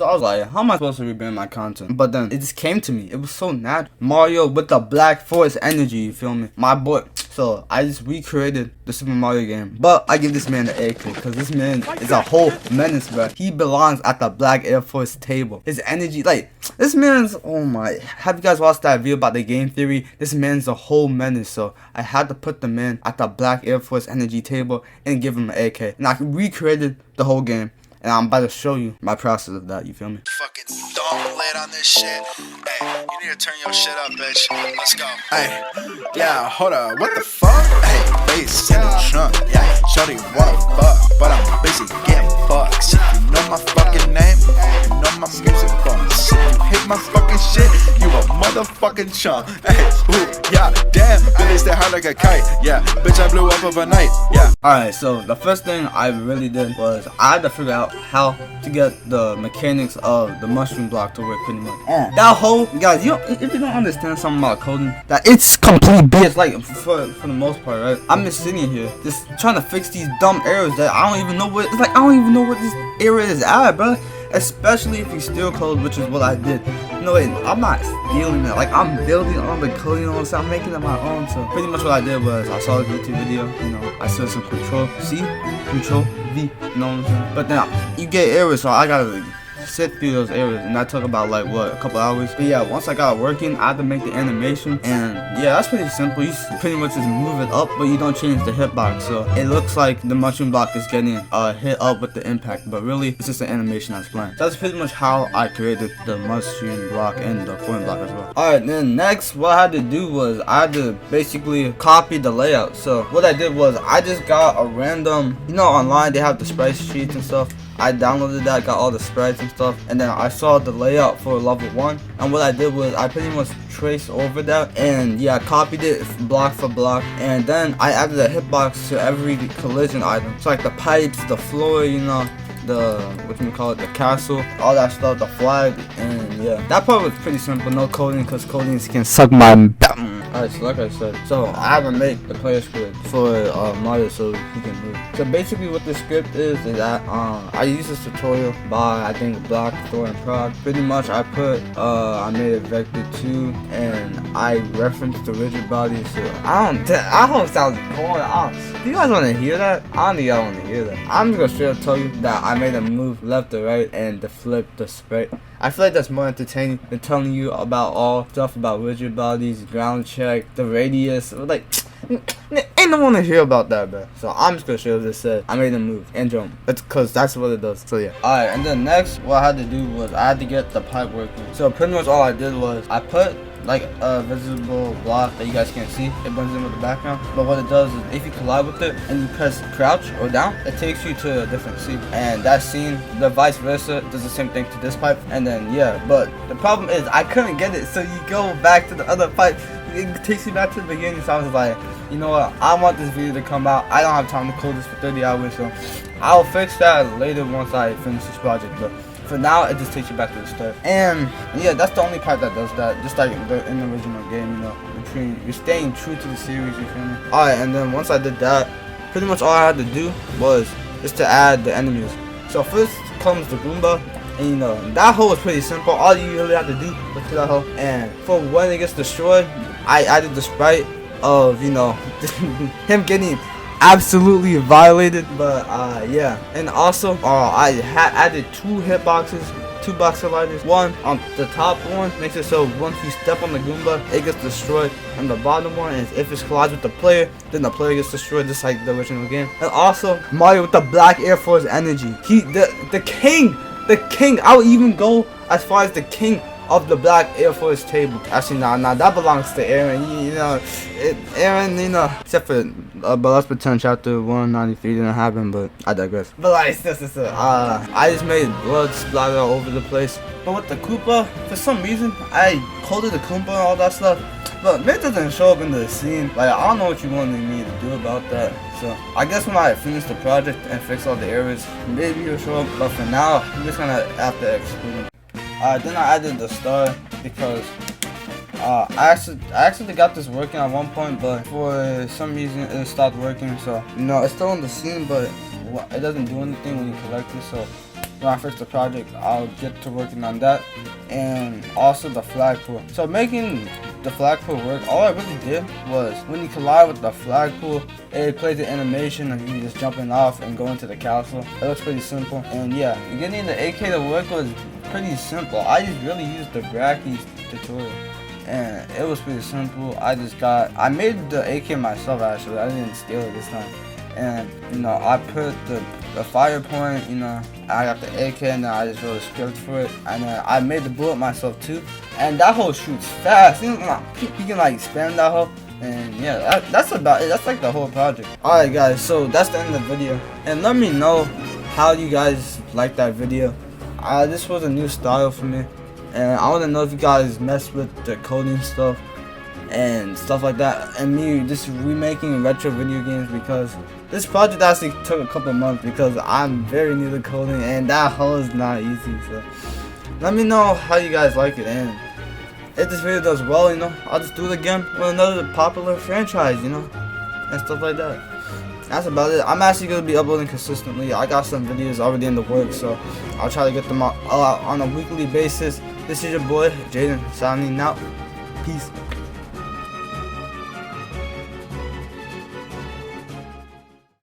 So I was like, how am I supposed to rebrand my content? But then it just came to me. It was so natural. Mario with the Black Forest energy, you feel me? My boy. So I just recreated the Super Mario game. But I give this man the AK because this man is a whole menace, bro. He belongs at the Black Air Force table. His energy, like, this man's, oh my. Have you guys watched that video about the game theory? This man's a whole menace. So I had to put the man at the Black Air Force energy table and give him an AK. And I recreated the whole game. And I'm about to show you my process of that, you feel me? Fucking dog lit on this shit. Hey, you need to turn your shit up, bitch. Let's go. Hey, yeah, hold up, what the fuck? Hey, bass in the trunk. Yeah, shorty wanna fuck, but I'm busy getting bucks. If you know my fucking name, you know my music bumps. If you hate my fucking shit, you a motherfucking chump. Hey, ooh, yeah, damn, Billy stay high like a kite. Yeah, bitch, I blew up overnight. Yeah. Alright, so the first thing I really did was I had to figure out how to get the mechanics of the mushroom block to work pretty much. That whole, guys, if you don't understand something about coding, that it's complete BS, like for the most part, right? I'm just sitting here just trying to fix these dumb errors that I don't even know what, it's like I don't even know what this error is at, bro. Especially if you steal code, which is what I did. No, wait, I'm not stealing it. Like, I'm building on the code, you know what I'm saying? I'm making it my own. So, pretty much what I did was, I saw a YouTube video, you know, I said some Control C, Control V, you know what I'm saying? But then, you get errors, so I gotta sit through those errors, and that took about like what, a couple hours. But yeah, once I got it working, I had to make the animation, and yeah, that's pretty simple. You pretty much just move it up, but you don't change the hitbox, so it looks like the mushroom block is getting hit up with the impact, but really it's just an animation that's playing. That's pretty much how I created the mushroom block and the coin block as well. Alright, then next what I had to do was I had to basically copy the layout. So what I did was I just got a random, you know, online they have the sprite sheets and stuff. I downloaded that, got all the sprites and stuff, and then I saw the layout for level 1, and what I did was I pretty much traced over that, and yeah, I copied it block for block, and then I added a hitbox to every collision item. So like the pipes, the floor, you know, the, the castle, all that stuff, the flag, and yeah, that part was pretty simple, no coding, because coding can suck my butt. Alright, so like I said, so I have to make the player script for Mario so he can move. So basically what the script is that I use this tutorial by, I think, Black, Thor, and Prod. Pretty much I made a vector 2, and I referenced the rigid body, so I don't sound boring. Do you guys want to hear that? I don't think y'all want to hear that. I'm just gonna straight up tell you that I made a move left to right and to flip the sprite. I feel like that's more entertaining than telling you about all stuff about rigid bodies, ground check, the radius. Like, ain't no one to hear about that, bro. So I'm just gonna show you this said I made a move and jump. That's cause that's what it does. So yeah. Alright, and then next what I had to do was I had to get the pipe working. So pretty much all I did was I put like a visible block that you guys can't see. It blends in with the background. But what it does is if you collide with it and you press crouch or down, it takes you to a different scene. And that scene, the vice versa, does the same thing to this pipe. And then yeah, but the problem is I couldn't get it. So you go back to the other pipe. It takes you back to the beginning. So I was like, you know what? I want this video to come out. I don't have time to code this for 30 hours. So I'll fix that later once I finish this project. But for now, it just takes you back to the start. And yeah, that's the only part that does that. Just like in the original game, you know, you're staying true to the series, you feel me? Alright, and then once I did that, pretty much all I had to do was just to add the enemies. So first comes the Goomba, and you know, that hole is pretty simple. All you really have to do is to that hole. And for when it gets destroyed, I added the sprite of, you know, him getting absolutely violated. But yeah, and also I added 2 hitboxes, 2 box colliders. One on the top one makes it so once you step on the Goomba it gets destroyed, and the bottom one is if it collides with the player, then the player gets destroyed, just like the original game. And also Mario with the Black Air Force energy, the king, I'll even go as far as the king of the Black Air Force table. Actually, nah, that belongs to Aaron. You know, Aaron, you know, except for but let's pretend chapter 193 didn't happen, but I digress. But like, I just made blood splatter all over the place. But with the Koopa, for some reason, I coded the Koopa and all that stuff. But Mitt doesn't show up in the scene. Like, I don't know what you wanted me to do about that. So, I guess when I finish the project and fix all the errors, maybe he'll show up. But for now, I'm just gonna have to exclude him. Then I added the star because I actually got this working at one point, but for some reason it stopped working. So, you know, it's still on the scene, but it doesn't do anything when you collect it. So, when I fix the project, I'll get to working on that, and also the flagpole. So making the flagpole work, all I really did was when you collide with the flagpole, it plays the animation of you just jumping off and going to the castle. It looks pretty simple, and yeah, getting the AK to work was pretty simple. I just really used the Brackeys tutorial, and it was pretty simple. I made the AK myself actually. I didn't steal it this time. And you know, I put the fire point, you know, I got the AK, and then I just wrote a script for it, and then I made the bullet myself too. And that hole shoots fast. You can like spam that hole, and yeah, that's about it. That's like the whole project. Alright guys, so that's the end of the video, and let me know how you guys like that video. This was a new style for me, and I want to know if you guys mess with the coding stuff and stuff like that, and me just remaking retro video games, because this project actually took a couple months because I'm very new to coding, and that hole is not easy. So let me know how you guys like it, and if this video does well, you know, I'll just do it again with another popular franchise, you know, and stuff like that. That's about it. I'm actually going to be uploading consistently. I got some videos already in the works, so I'll try to get them out on a weekly basis. This is your boy, Jaden, signing out. Peace.